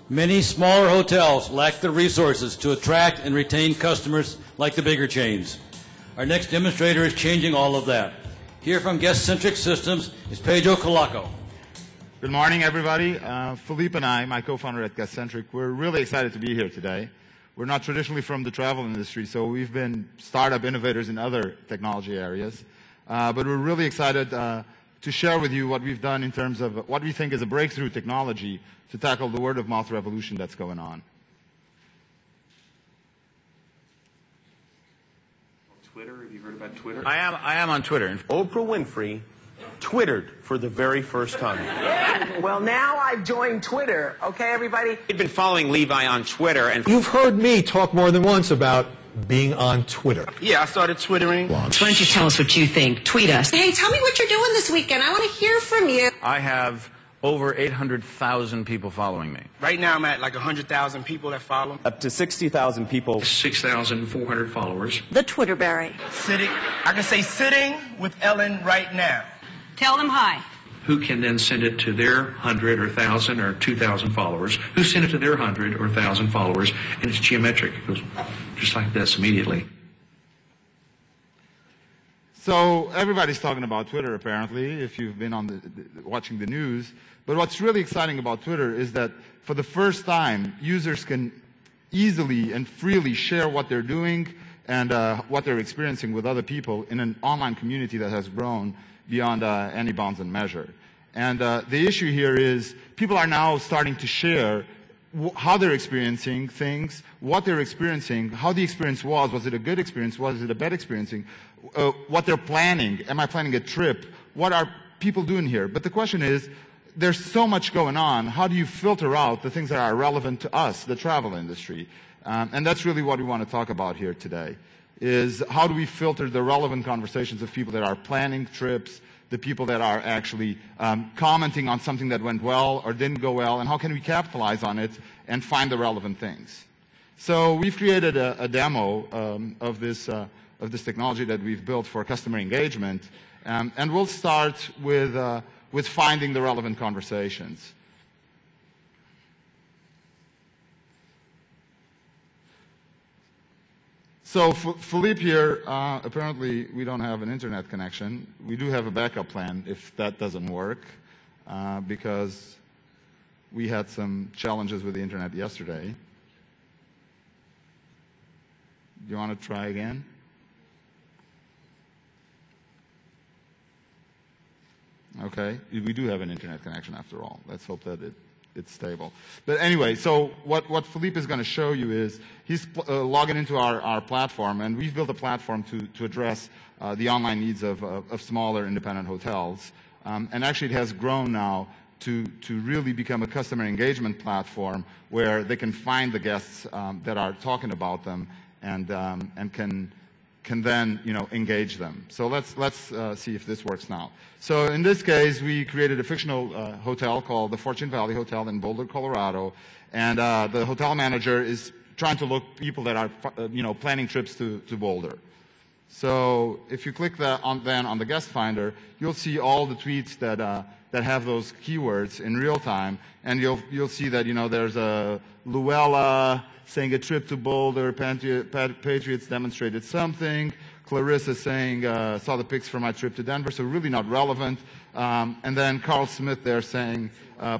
Many smaller hotels lack the resources to attract and retain customers like the bigger chains. Our next demonstrator is changing all of that. Here from Guestcentric Systems is Pedro Colaco. Good morning, everybody. Philippe and I, my co-founder at Guestcentric, we're really excited to be here today. We're not traditionally from the travel industry, so we've been startup innovators in other technology areas. But we're really excited to share with you what we've done in terms of what we think is a breakthrough technology to tackle the word-of-mouth revolution that's going on. Twitter, have you heard about Twitter? I am on Twitter. Oprah Winfrey twittered for the very first time. Well, now I've joined Twitter. Okay, everybody? We've been following Levi on Twitter, and You've heard me talk more than once about being on Twitter. yeah, I started twittering. Why don't you tell us what you think? Tweet us. Hey, tell me what you're doing this weekend. I want to hear from you. I have over 800,000 people following me. Right now I'm at like 100,000 people that follow me. Up to 60,000 people. 6,400 followers. The Twitterberry. Sitting, I can say sitting with Ellen right now. Tell them hi. Who can then send it to their 100 or 1,000 or 2,000 followers, who send it to their 100 or 1,000 followers, and it's geometric. It goes just like this immediately. So everybody's talking about Twitter, apparently, if you've been on watching the news. But what's really exciting about Twitter is that for the first time, users can easily and freely share what they're doing and what they're experiencing with other people in an online community that has grown beyond any bounds and measure. And the issue here is people are now starting to share how they're experiencing things, what they're experiencing, how the experience was. Was it a good experience? Was it a bad experience? What they're planning. Am I planning a trip? What are people doing here? But the question is, there's so much going on. How do you filter out the things that are relevant to us, the travel industry? And that's really what we want to talk about here today, is how do we filter the relevant conversations of people that are planning trips, the people that are actually commenting on something that went well or didn't go well, and how can we capitalize on it and find the relevant things? So we've created a demo of this technology that we've built for customer engagement, and we'll start with finding the relevant conversations. So Philippe here, apparently we don't have an internet connection. We do have a backup plan if that doesn't work, because we had some challenges with the internet yesterday. Do you want to try again? Okay, we do have an internet connection after all. Let's hope that it's stable. But anyway, so what Philippe is going to show you is he's logging into our platform, and we've built a platform to address the online needs of smaller independent hotels. And actually it has grown now to really become a customer engagement platform where they can find the guests that are talking about them and can then, engage them. So let's see if this works now. So in this case, we created a fictional hotel called the Fortune Valley Hotel in Boulder, Colorado, and the hotel manager is trying to look people that are, planning trips to Boulder. So if you click on the guest finder, you'll see all the tweets that have those keywords in real time, and you'll see that there's a Luella saying a trip to Boulder, Patriots demonstrated something, Clarissa saying saw the pics from my trip to Denver, so really not relevant, and then Carl Smith there saying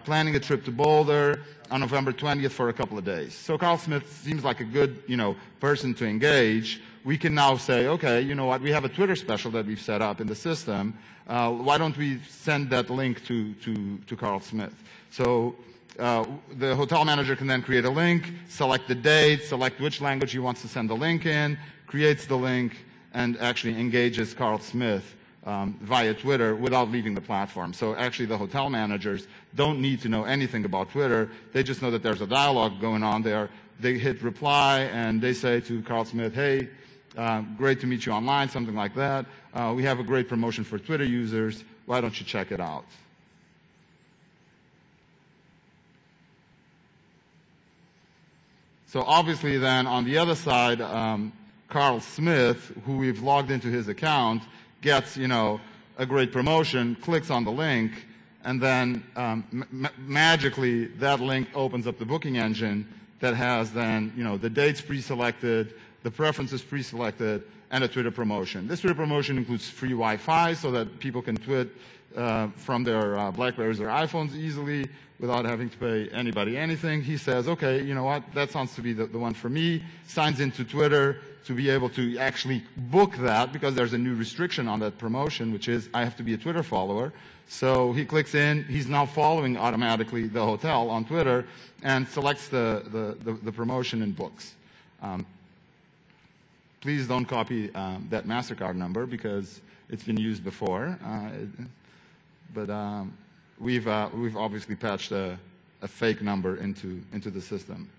planning a trip to Boulder on November 20th for a couple of days. So Carl Smith seems like a good person to engage. We can now say, okay, you know what, we have a Twitter special that we've set up in the system. Why don't we send that link to Carl Smith? So the hotel manager can then create a link, select the date, select which language he wants to send the link in, creates the link, and actually engages Carl Smith via Twitter without leaving the platform. So actually the hotel managers don't need to know anything about Twitter. They just know that there's a dialogue going on there. They hit reply and they say to Carl Smith, hey, great to meet you online, something like that. We have a great promotion for Twitter users. Why don't you check it out? So obviously then on the other side, Carl Smith, who we've logged into his account, gets, a great promotion, clicks on the link, and then magically that link opens up the booking engine that has then, the dates pre-selected, the preferences pre-selected, and a Twitter promotion. This Twitter promotion includes free Wi-Fi so that people can tweet from their BlackBerries or iPhones easily without having to pay anybody anything. He says, okay, you know what, that sounds to be the one for me, signs into Twitter to be able to actually book that because there's a new restriction on that promotion, which is I have to be a Twitter follower. So he clicks in, he's now following automatically the hotel on Twitter and selects the promotion and books. Please don't copy that MasterCard number because it's been used before. But we've obviously patched a fake number into the system.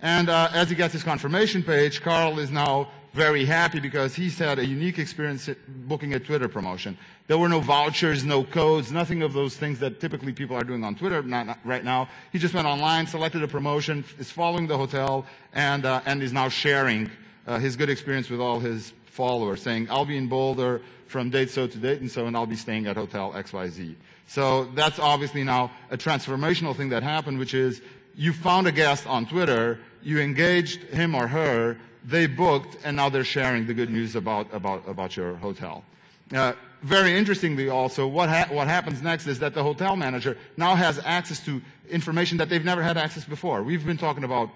And as he gets his confirmation page, Carl is now very happy because he's had a unique experience booking a Twitter promotion. There were no vouchers, no codes, nothing of those things that typically people are doing on Twitter right now. He just went online, selected a promotion, is following the hotel, and is now sharing his good experience with all his followers, saying, I'll be in Boulder from date so to date and so, and I'll be staying at Hotel XYZ. So that's obviously now a transformational thing that happened, which is you found a guest on Twitter, you engaged him or her, they booked, and now they're sharing the good news about your hotel. Very interestingly also, what happens next is that the hotel manager now has access to information that they've never had access before. We've been talking about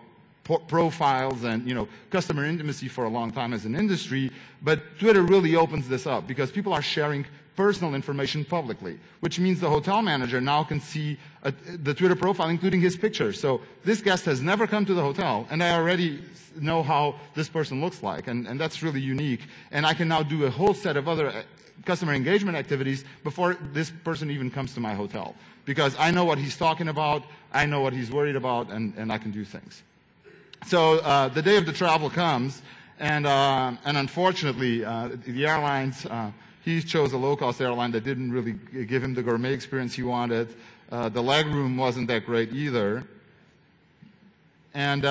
profiles and customer intimacy for a long time as an industry, but Twitter really opens this up because people are sharing personal information publicly, which means the hotel manager now can see the Twitter profile, including his picture. So this guest has never come to the hotel, and I already know how this person looks like, and that's really unique. And I can now do a whole set of other customer engagement activities before this person even comes to my hotel, because I know what he's talking about, I know what he's worried about, and I can do things. So the day of the travel comes, and unfortunately, the airlines, he chose a low-cost airline that didn't really give him the gourmet experience he wanted. The leg room wasn't that great either. And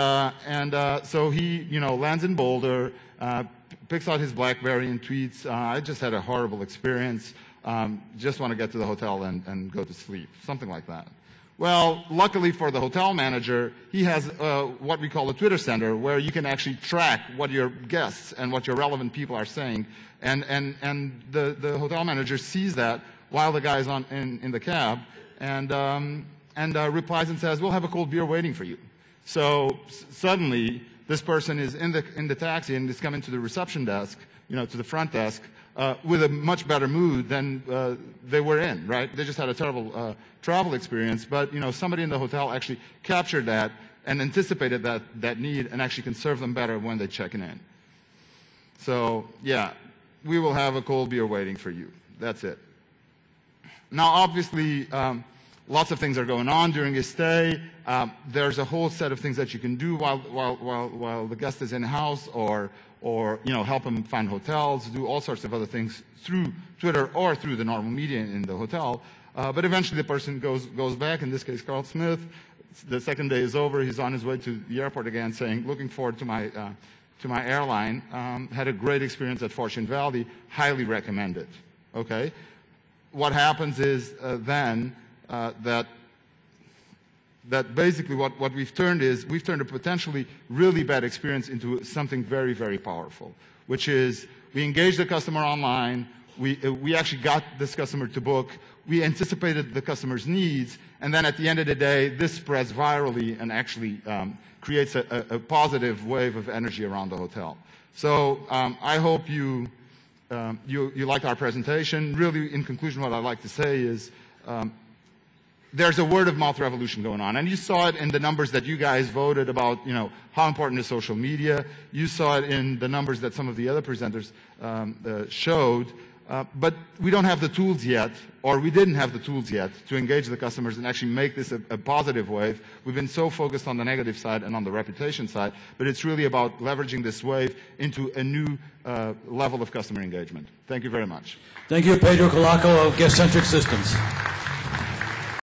so he, lands in Boulder, picks out his BlackBerry and tweets, I just had a horrible experience, just want to get to the hotel and go to sleep, something like that. Well, luckily for the hotel manager, he has what we call a Twitter center, where you can actually track what your guests and what your relevant people are saying. And the hotel manager sees that while the guy is in the cab and replies and says, we'll have a cold beer waiting for you. So suddenly, this person is in the taxi and is coming to the reception desk, to the front desk, with a much better mood than they were in, right? They just had a terrible travel experience, but somebody in the hotel actually captured that and anticipated that need and actually can serve them better when they check in. So yeah, we will have a cold beer waiting for you. That's it. Now, obviously, lots of things are going on during his stay. There's a whole set of things that you can do while the guest is in-house, or help him find hotels, do all sorts of other things through Twitter or through the normal media in the hotel. But eventually the person goes back, in this case Carl Smith. The second day is over, he's on his way to the airport again saying, looking forward to my airline, had a great experience at Fortune Valley, highly recommend it. Okay? What happens is then that basically what we've turned a potentially really bad experience into something very, very powerful, which is we engaged the customer online, we actually got this customer to book, we anticipated the customer's needs, and then at the end of the day, this spreads virally and actually creates a positive wave of energy around the hotel. So I hope you liked our presentation. Really, in conclusion, what I'd like to say is there's a word-of-mouth revolution going on. And you saw it in the numbers that you guys voted about, how important is social media. You saw it in the numbers that some of the other presenters showed. But we don't have the tools yet, or we didn't have the tools yet, to engage the customers and actually make this a positive wave. We've been so focused on the negative side and on the reputation side, but it's really about leveraging this wave into a new level of customer engagement. Thank you very much. Thank you, Pedro Colaco of Guestcentric Systems.